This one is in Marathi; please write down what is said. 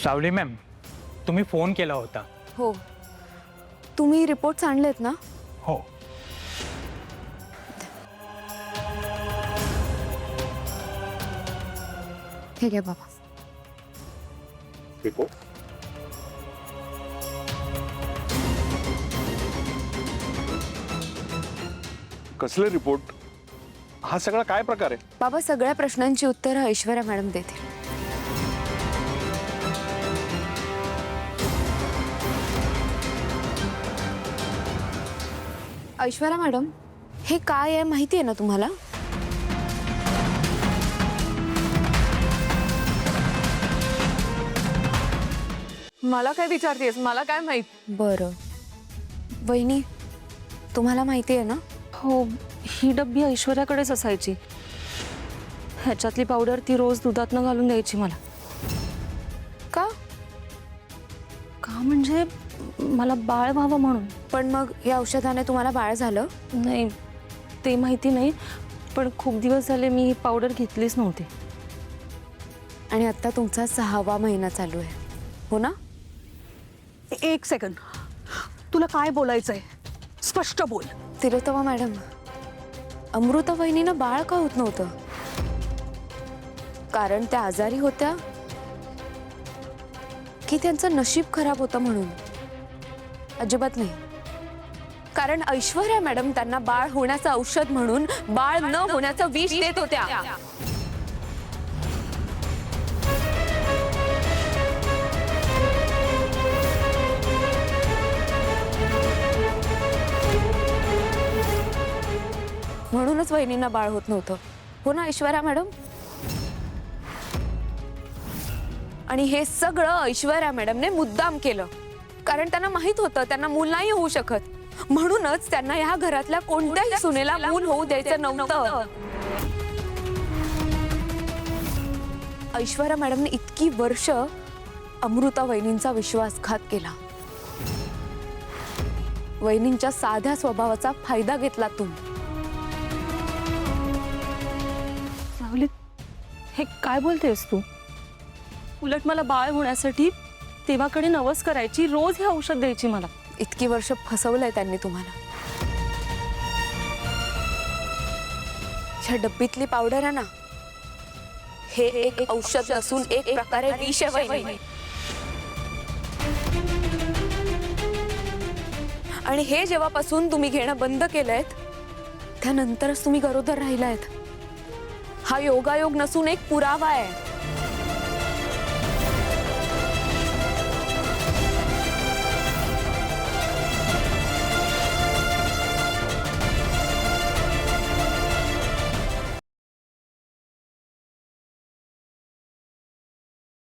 सावली मॅम, तुम्ही फोन केला होता. हो, तुम्ही रिपोर्ट्स आणलेत ना? हो. हे घ्या बाबा. रिपोर्ट कसले रिपोर्ट? हा सगळा काय प्रकार आहे? बाबा, सगळ्या प्रश्नांची उत्तरं ऐश्वर्या मॅडम देतील. ऐश्वर्या मॅडम, हे काय आहे माहिती आहे ना तुम्हाला? मला काय विचारतेस? मला काय माहित? बरं, वहिनी तुम्हाला माहिती आहे ना? हो, ही डब्बी ऐश्वर्याकडेच असायची. ह्याच्यातली पावडर ती रोज दुधातनं घालून द्यायची मला. का? का म्हणजे मला बाळ व्हावं म्हणून. पण मग या औषधाने तुम्हाला बाळ झालं? नाही, ते माहिती नाही, पण खूप दिवस झाले मी ही पावडर घेतलीच नव्हती. आणि आता तुमचा 6वा महिना चालू आहे, हो ना? एक सेकंड, तुला काय बोलायचंय? स्पष्ट बोल. तिलोत्तमा मॅडम, अमृता वहिनीनं बाळ का होत नव्हतं? कारण त्या आजारी होत्या की त्यांचं नशीब खराब होतं म्हणून? अजिबात नाही. कारण ऐश्वर्या मॅडम त्यांना बाळ होण्याचं औषध म्हणून बाळ न होण्याचं विष देत होत्या. म्हणूनच वहिनींना बाळ होत नव्हतं, हो ना ऐश्वर्या मॅडम? आणि हे सगळं ऐश्वर्या मॅडमने मुद्दाम केलं, कारण त्यांना माहित होतं त्यांना मूल नाही होऊ शकत. म्हणूनच त्यांना ह्या घरातल्या कोणत्याही सुनेला मूल होऊ द्यायचं नव्हतं. ऐश्वर्या मॅडमने इतकी वर्ष अमृता वहिनींचा विश्वासघात केला. वहिनींच्या साध्या स्वभावाचा फायदा घेतला तुम्ही. सावली, हे काय बोलतेस तू? उलट मला बाळ होण्यासाठी देवाकडे नवस करायची, रोज हे औषध द्यायची मला. इतकी वर्ष फसवलंय त्यांनी तुम्हाला. ह्या डब्बीतली पावडर आहे ना, हे एक औषध नसून एक प्रकारे विष आहे वहिनी. आणि हे जेव्हापासून तुम्ही घेणं बंद केलंय त्यानंतरच तुम्ही गरोदर राहिलायत. हा योगायोग नसून एक पुरावा आहे.